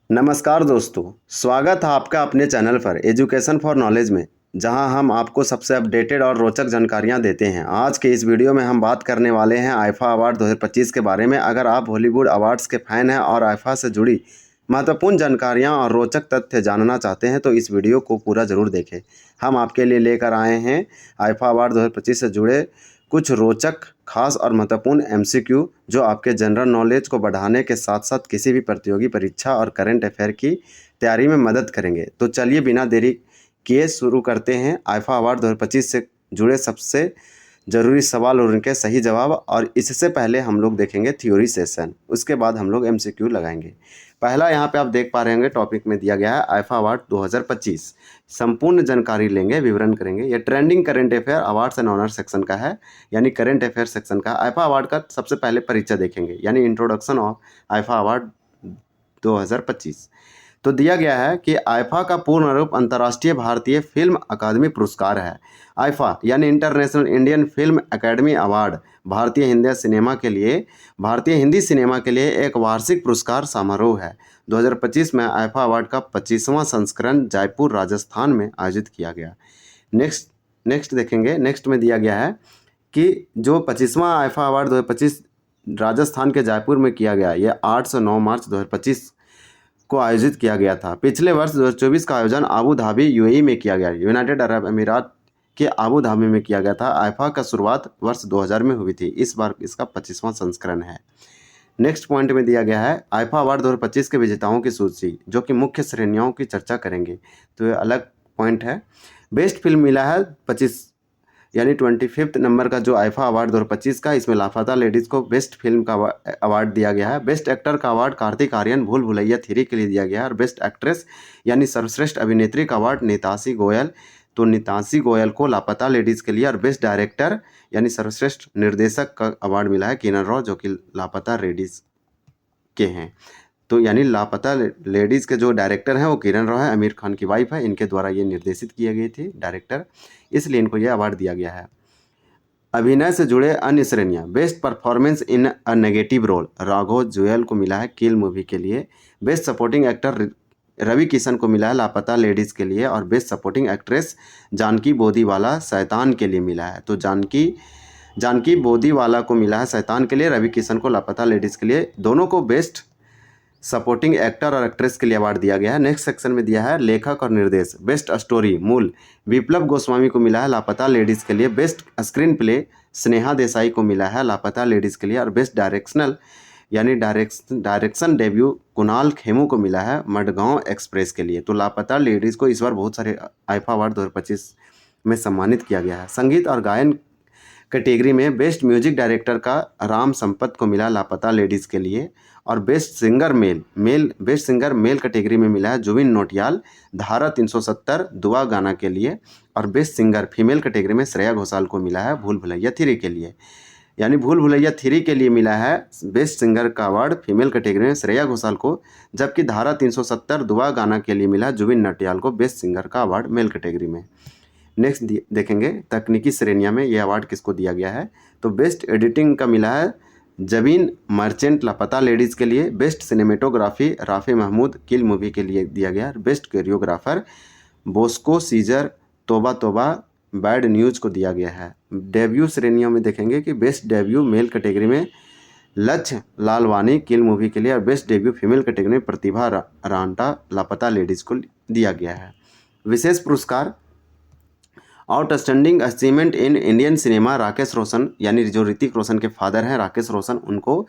नमस्कार दोस्तों, स्वागत है आपका अपने चैनल पर एजुकेशन फॉर नॉलेज में, जहां हम आपको सबसे अपडेटेड और रोचक जानकारियां देते हैं। आज के इस वीडियो में हम बात करने वाले हैं आईफा अवार्ड 2025 के बारे में। अगर आप हॉलीवुड अवार्ड्स के फैन हैं और आईफा से जुड़ी महत्वपूर्ण जानकारियां और रोचक तथ्य जानना चाहते हैं तो इस वीडियो को पूरा ज़रूर देखें। हम आपके लिए लेकर आए हैं आईफा अवार्ड 2025 से जुड़े कुछ रोचक, खास और महत्वपूर्ण एमसीक्यू जो आपके जनरल नॉलेज को बढ़ाने के साथ साथ किसी भी प्रतियोगी परीक्षा और करंट अफेयर की तैयारी में मदद करेंगे। तो चलिए बिना देरी किए शुरू करते हैं आईफा अवार्ड 2025 से जुड़े सबसे ज़रूरी सवाल और उनके सही जवाब। और इससे पहले हम लोग देखेंगे थ्योरी सेशन, उसके बाद हम लोग एमसीक्यू लगाएंगे। पहला यहाँ पे आप देख पा रहे होंगे टॉपिक में दिया गया है आईफा अवार्ड 2025। संपूर्ण जानकारी लेंगे, विवरण करेंगे। ये trending current affair awards and honour section का है, यानी करंट अफेयर सेक्शन का। आईफा अवार्ड का सबसे पहले परिचय देखेंगे, यानी इंट्रोडक्शन ऑफ आईफा अवार्ड 2025। तो दिया गया है कि आईफा का पूर्ण रूप अंतर्राष्ट्रीय भारतीय फिल्म अकादमी पुरस्कार है। आईफा यानी international Indian film academy award भारतीय हिंदी सिनेमा के लिए एक वार्षिक पुरस्कार समारोह है। 2025 में आईफा अवार्ड का 25वां संस्करण जयपुर राजस्थान में आयोजित किया गया। नेक्स्ट देखेंगे। नेक्स्ट में दिया गया है कि जो 25वां आईफा अवार्ड 2025 राजस्थान के जयपुर में किया गया, यह 8 से 9 मार्च 2025 को आयोजित किया गया था। पिछले वर्ष 2024 का आयोजन आबू धाबी यूएई में किया गया, यूनाइटेड अरब अमीरात के आबू धाबी में किया गया था। आईफा का शुरुआत वर्ष 2000 में हुई थी। इस बार इसका 25वां संस्करण है। नेक्स्ट पॉइंट में दिया गया है आईफा अवार्ड 2025 के विजेताओं की सूची, जो कि मुख्य श्रेणियों की चर्चा करेंगे। तो ये अलग पॉइंट है। बेस्ट फिल्म मिला है 25 यानी 25 नंबर का जो आईफा अवार्ड 2025 का, इसमें लापता लेडीज़ को बेस्ट फिल्म का अवार्ड दिया गया है। बेस्ट एक्टर का अवार्ड कार्तिक आर्यन भूल भुलैया 3 के लिए दिया गया है। और बेस्ट एक्ट्रेस यानी सर्वश्रेष्ठ अभिनेत्री का अवार्ड नीताशी गोयल, तो नीताशी गोयल को लापता लेडीज़ के लिए। और बेस्ट डायरेक्टर यानी सर्वश्रेष्ठ निर्देशक का अवार्ड मिला है किरण रॉय, जो कि लापता लेडीज़ के हैं। तो यानी लापता लेडीज़ के जो डायरेक्टर हैं वो किरण रॉय है, आमिर खान की वाइफ है। इनके द्वारा ये निर्देशित किए गए थे डायरेक्टर, इसलिए इनको ये अवार्ड दिया गया है। अभिनय से जुड़े अन्य श्रेणियाँ। Best performance in a negative role Raghav Juyal को मिला है किल मूवी के लिए। Best supporting actor Ravi Kishan को मिला है लापता लेडीज़ के लिए। और best supporting actress Janki Bodiwala Shaitaan के लिए मिला है। तो जानकी बोदीवाला को मिला है शैतान के लिए, रवि किशन को लापता लेडीज़ के लिए। दोनों को बेस्ट सपोर्टिंग एक्टर और एक्ट्रेस के लिए अवार्ड दिया गया है। नेक्स्ट सेक्शन में दिया है लेखक और निर्देश। बेस्ट स्टोरी मूल विप्लव गोस्वामी को मिला है लापता लेडीज़ के लिए। Best screen play Sneha Desai को मिला है लापता लेडीज़ के लिए। और बेस्ट डायरेक्शनल यानी डायरेक्शन डेब्यू कुणाल खेमू को मिला है मडगांव एक्सप्रेस के लिए। तो लापता लेडीज़ को इस बार बहुत सारे आईफा अवार्ड 2025 में सम्मानित किया गया है। संगीत और गायन कैटेगरी में बेस्ट म्यूजिक डायरेक्टर का राम संपत को मिला लापता लेडीज़ के लिए। और बेस्ट सिंगर मेल कैटेगरी में मिला है जुबिन नौटियाल धारा 370 दुआ गाना के लिए। और बेस्ट सिंगर फीमेल कैटेगरी में श्रेया घोषाल को मिला है भूल भुलैया 3 के लिए। यानी भूल भुलैया 3 के लिए मिला है बेस्ट सिंगर का अवार्ड फीमेल कैटेगरी में श्रेया घोषाल को, जबकि धारा 370 दुआ गाना के लिए मिला जुबिन नौटियाल को बेस्ट सिंगर का अवार्ड मेल कैटेगरी में। नेक्स्ट देखेंगे तकनीकी श्रेणियां में ये अवार्ड किसको दिया गया है। तो बेस्ट एडिटिंग का मिला है जबीन मर्चेंट लापता लेडीज़ के लिए। बेस्ट सिनेमेटोग्राफी राफे महमूद किल मूवी के लिए दिया गया। बेस्ट कोरियोग्राफर बोस्को सीजर तोबा तोबा बैड न्यूज़ को दिया गया है। डेब्यू श्रेणियों में देखेंगे कि बेस्ट डेब्यू मेल कैटेगरी में लक्ष्य लालवानी किल मूवी के लिए। और बेस्ट डेब्यू फीमेल कैटेगरी में प्रतिभा रांटा लापता लेडीज़ को दिया गया है। विशेष पुरस्कार outstanding achievement in Indian cinema Rakesh Roshan, यानी जो ऋतिक रोशन के फादर हैं राकेश रोशन, उनको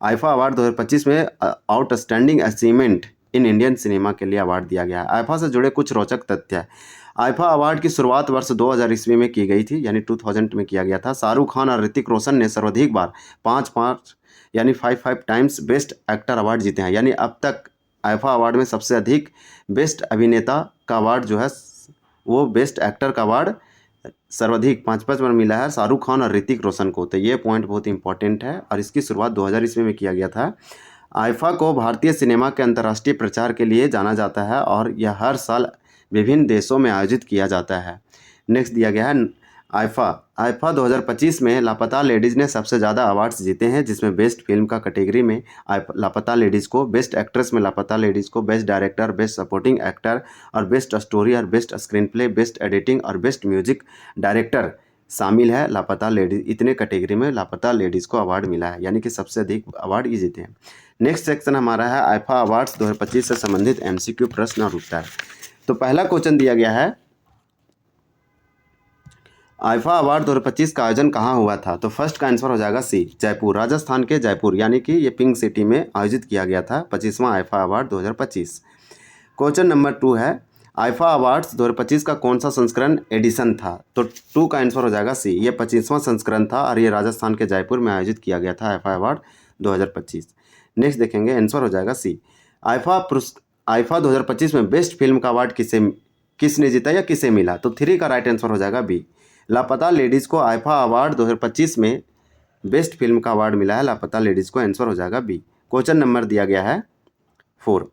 आईफा अवार्ड 2025 में outstanding achievement in Indian cinema के लिए अवार्ड दिया गया है। आईफा से जुड़े कुछ रोचक तथ्य। आईफा अवार्ड की शुरुआत वर्ष 2000 ईस्वी में की गई थी, यानी 2000 में किया गया था। शाहरुख खान और ऋतिक रोशन ने सर्वाधिक बार 5 यानी 5 टाइम्स बेस्ट एक्टर अवार्ड जीते हैं। यानी अब तक आईफा अवार्ड में सबसे अधिक बेस्ट अभिनेता का अवार्ड जो है वो बेस्ट एक्टर का अवार्ड सर्वाधिक 5 बार मिला है शाहरुख खान और ऋतिक रोशन को। तो ये पॉइंट बहुत इंपॉर्टेंट है। और इसकी शुरुआत 2000 ईस्वी में किया गया था। आईफा को भारतीय सिनेमा के अंतर्राष्ट्रीय प्रचार के लिए जाना जाता है और यह हर साल विभिन्न देशों में आयोजित किया जाता है। नेक्स्ट दिया गया है आईफा आईफा 2025 में लापता लेडीज़ ने सबसे ज़्यादा अवार्ड्स जीते हैं, जिसमें बेस्ट फिल्म का कैटेगरी में लापता लेडीज़ को, बेस्ट एक्ट्रेस में लापता लेडीज़ को, best director, best supporting actor और बेस्ट स्टोरी और best screen play, best editing और बेस्ट म्यूजिक डायरेक्टर शामिल है। लापता लेडीज, इतने कैटेगरी में लापता लेडीज़ को अवार्ड मिला है, यानी कि सबसे अधिक अवार्ड ये जीते हैं। नेक्स्ट सेक्शन हमारा है आईफा अवार्ड्स 2025 से संबंधित एमसीक्यू प्रश्न और उत्तर। तो पहला क्वेश्चन दिया गया है, आईफा अवार्ड 2025 का आयोजन कहाँ हुआ था? तो फर्स्ट का आंसर हो जाएगा सी, जयपुर, राजस्थान के जयपुर, यानी कि ये पिंक सिटी में आयोजित किया गया था 25वां आईफा अवार्ड 2025। क्वेश्चन नंबर 2 है, आईफा अवार्ड्स 2025 का कौन सा संस्करण एडिशन था? तो 2 का आंसर हो जाएगा सी, ये 25वां संस्करण था और ये राजस्थान के जयपुर में आयोजित किया गया था आईफा अवार्ड 2025। नेक्स्ट देखेंगे, आंसर हो जाएगा सी। आईफा 2025 में बेस्ट फिल्म का अवार्ड किसने जीता या किसे मिला? तो 3 का राइट आंसर हो जाएगा बी, लापता लेडीज़ को आईफा अवार्ड 2025 में बेस्ट फिल्म का अवार्ड मिला है लापता लेडीज़ को, आंसर हो जाएगा बी। क्वेश्चन नंबर दिया गया है 4,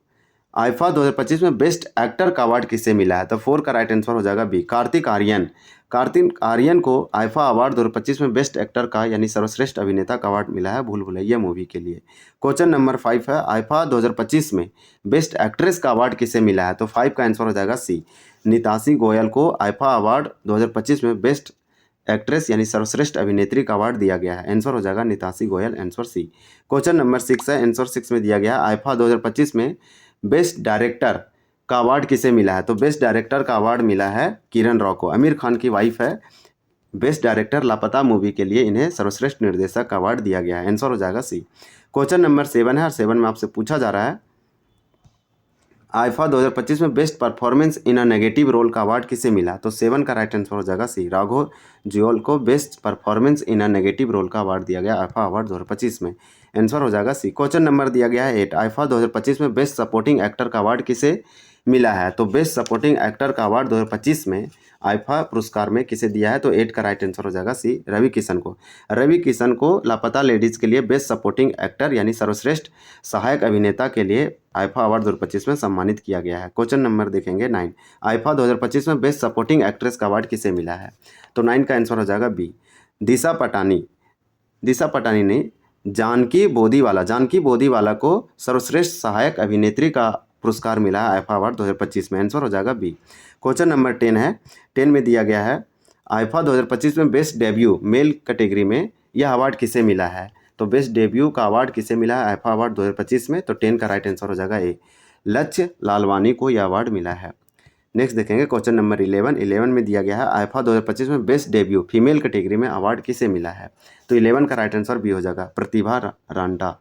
आईफा 2025 में बेस्ट एक्टर का अवार्ड किसे मिला है? तो 4 का राइट आंसर हो जाएगा बी, कार्तिक आर्यन। कार्तिक आर्यन को आईफा अवार्ड 2025 में बेस्ट एक्टर का यानी सर्वश्रेष्ठ अभिनेता का अवार्ड मिला है भूल भुलैया मूवी के लिए। क्वेश्चन नंबर 5 है, आईफा 2025 में बेस्ट एक्ट्रेस का अवार्ड किसे मिला है? तो 5 का आंसर हो जाएगा सी, नीताशी गोयल को आईफा अवार्ड 2025 में बेस्ट एक्ट्रेस यानी सर्वश्रेष्ठ अभिनेत्री का अवार्ड दिया गया है, आंसर हो जाएगा Nitashi Goyal, answer C. Question number 6 है, आंसर 6 में दिया गया है, आईफा 2025 में बेस्ट डायरेक्टर का अवार्ड किसे मिला है? तो बेस्ट डायरेक्टर का अवार्ड मिला है किरण राव को, आमिर खान की वाइफ है। बेस्ट डायरेक्टर लापता मूवी के लिए इन्हें सर्वश्रेष्ठ निर्देशक का अवार्ड दिया गया है, आंसर हो जाएगा सी। क्वेश्चन नंबर 7 है और 7 में आपसे पूछा जा रहा है, आईफा 2025 में best performance in a negative role का अवार्ड किसे मिला? तो 7 का राइट आंसर हो जाएगा सी, राघव जुएल को best performance in a negative role का अवार्ड दिया गया आईफा अवार्ड 2025 में, आंसर हो जाएगा सी। क्वेश्चन नंबर दिया गया है 8, आईफा 2025 में बेस्ट सपोर्टिंग एक्टर का अवार्ड किसे मिला है? तो बेस्ट सपोर्टिंग एक्टर का अवार्ड 2025 में आईफा पुरस्कार में किसे दिया है? तो 8 का राइट आंसर हो जाएगा सी, रवि किशन को। रवि किशन को लापता लेडीज़ के लिए बेस्ट सपोर्टिंग एक्टर यानी सर्वश्रेष्ठ सहायक अभिनेता के लिए आईफा अवार्ड 2025 में सम्मानित किया गया है। क्वेश्चन नंबर देखेंगे 9, आईफा 2025 में बेस्ट सपोर्टिंग एक्ट्रेस का अवार्ड किसे मिला है? तो 9 का आंसर हो जाएगा बी, दिशा पटानी ने जानकी बोदीवाला को सर्वश्रेष्ठ सहायक अभिनेत्री का पुरस्कार मिला है आईफा अवार्ड 2025 में, आंसर हो जाएगा बी। क्वेश्चन नंबर 10 है, 10 में दिया गया है, आईफा 2025 में बेस्ट डेब्यू मेल कैटेगरी में यह अवार्ड किसे मिला है? तो बेस्ट डेब्यू का अवार्ड किसे मिला है आईफा अवार्ड 2025 में? तो 10 का राइट आंसर हो जाएगा ए, लक्ष्य लालवानी को यह अवार्ड मिला है। नेक्स्ट देखेंगे क्वेश्चन नंबर 11 में दिया गया है, आईफा 2025 में बेस्ट डेब्यू फीमेल कैटेगरी में अवार्ड किसे मिला है? तो 11 का राइट आंसर बी हो जाएगा, प्रतिभा रांडा।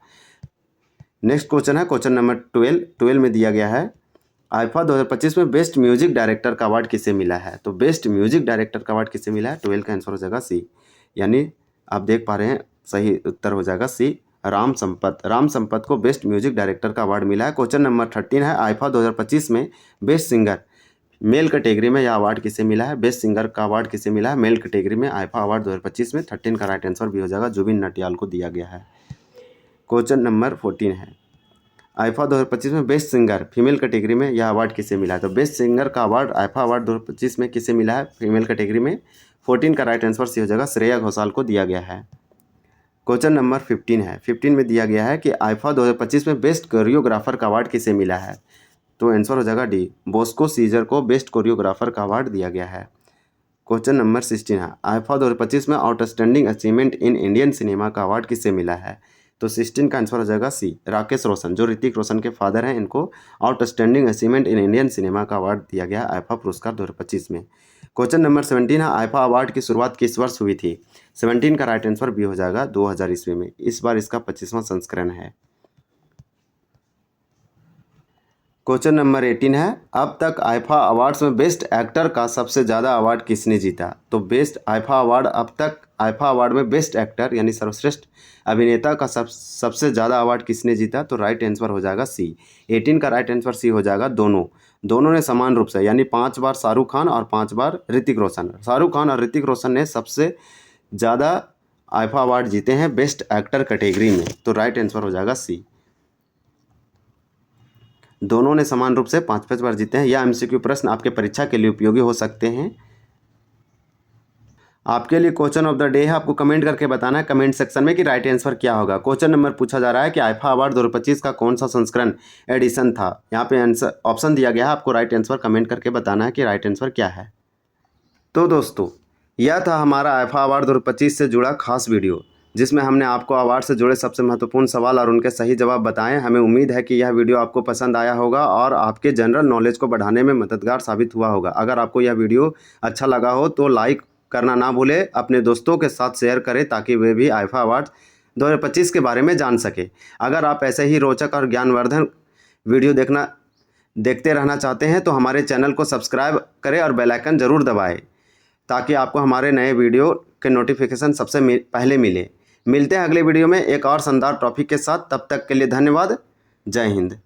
नेक्स्ट क्वेश्चन है क्वेश्चन नंबर 12 में दिया गया है, आईफा 2025 में बेस्ट म्यूजिक डायरेक्टर का अवार्ड किसे मिला है? तो बेस्ट म्यूजिक डायरेक्टर का अवार्ड किसे मिला है? 12 का आंसर हो जाएगा सी, यानी आप देख पा रहे हैं सही उत्तर हो जाएगा सी, राम संपत को बेस्ट म्यूजिक डायरेक्टर का अवार्ड मिला है। क्वेश्चन नंबर 13 है, आईफा 2025 में बेस्ट सिंगर मेल कैटेगरी में यह अवार्ड किसे मिला है? बेस्ट सिंगर का अवार्ड किसे मिला है मेल कैटेगरी में आईफा अवार्ड 2025 में? 13 का राइट आंसर भी हो जाएगा, जुबिन नटियाल को दिया गया है। क्वेश्चन नंबर 14 है, आईफा 2025 में बेस्ट सिंगर फीमेल कैटेगरी में यह अवार्ड किसे मिला है? तो बेस्ट सिंगर का अवार्ड आईफा अवार्ड 2025 में किसे मिला है फीमेल कैटेगरी में? 14 का राइट आंसर सी हो जाएगा, श्रेया घोषाल को दिया गया है। क्वेश्चन नंबर 15 है, 15 में दिया गया है कि आईफा 2025 में बेस्ट कोरियोग्राफर का अवार्ड किसे मिला है? तो आंसर हो जाएगा डी, बॉस्को सीजर को बेस्ट कोरियोग्राफर का अवार्ड दिया गया है। क्वेश्चन नंबर 16 है, आईफा 2025 में outstanding achievement in Indian cinema का अवार्ड किसे मिला है? तो 16 का आंसर हो जाएगा सी, राकेश रोशन, जो ऋतिक रोशन के फादर हैं, इनको outstanding achievement in Indian cinema का अवार्ड दिया गया आईफा पुरस्कार 2025 में। क्वेश्चन नंबर 17 है, आईफा अवार्ड की शुरुआत किस वर्ष हुई थी? 17 का राइट आंसर भी हो जाएगा 2000 ईस्वी में, इस बार इसका 25वां संस्करण है। क्वेश्चन नंबर 18 है, अब तक आईफा अवार्ड्स में बेस्ट एक्टर का सबसे ज़्यादा अवार्ड किसने जीता? तो बेस्ट आईफा अवार्ड, अब तक आईफा अवार्ड में बेस्ट एक्टर यानी सर्वश्रेष्ठ अभिनेता का सबसे ज़्यादा अवार्ड किसने जीता? तो राइट आंसर हो जाएगा सी, 18 का राइट आंसर सी हो जाएगा, दोनों ने समान रूप से, यानी 5 बार शाहरुख खान और 5 बार ऋतिक रोशन। शाहरुख खान और ऋतिक रोशन ने सबसे ज़्यादा आईफा अवार्ड जीते हैं बेस्ट एक्टर कैटेगरी में, तो राइट आंसर हो जाएगा सी, दोनों ने समान रूप से 5-5 बार जीते हैं। यह एमसीक्यू प्रश्न आपके परीक्षा के लिए उपयोगी हो सकते हैं। आपके लिए क्वेश्चन ऑफ द डे है, आपको कमेंट करके बताना है कमेंट सेक्शन में कि राइट आंसर क्या होगा। क्वेश्चन नंबर पूछा जा रहा है कि आईफा अवार्ड 2025 का कौन सा संस्करण एडिशन था। यहाँ पे आंसर ऑप्शन दिया गया है, आपको राइट आंसर कमेंट करके बताना है कि राइट आंसर क्या है। तो दोस्तों, यह था हमारा आईफा अवार्ड 2025 से जुड़ा खास वीडियो, जिसमें हमने आपको अवार्ड से जुड़े सबसे महत्वपूर्ण सवाल और उनके सही जवाब बताएं। हमें उम्मीद है कि यह वीडियो आपको पसंद आया होगा और आपके जनरल नॉलेज को बढ़ाने में मददगार साबित हुआ होगा। अगर आपको यह वीडियो अच्छा लगा हो तो लाइक करना ना भूलें, अपने दोस्तों के साथ शेयर करें ताकि वे भी आईफा अवार्ड 2025 के बारे में जान सके। अगर आप ऐसे ही रोचक और ज्ञानवर्धन वीडियो देखते रहना चाहते हैं तो हमारे चैनल को सब्सक्राइब करें और बेल आइकन ज़रूर दबाएं ताकि आपको हमारे नए वीडियो के नोटिफिकेशन सबसे पहले मिले। मिलते हैं अगले वीडियो में एक और शानदार टॉपिक के साथ। तब तक के लिए धन्यवाद। जय हिंद।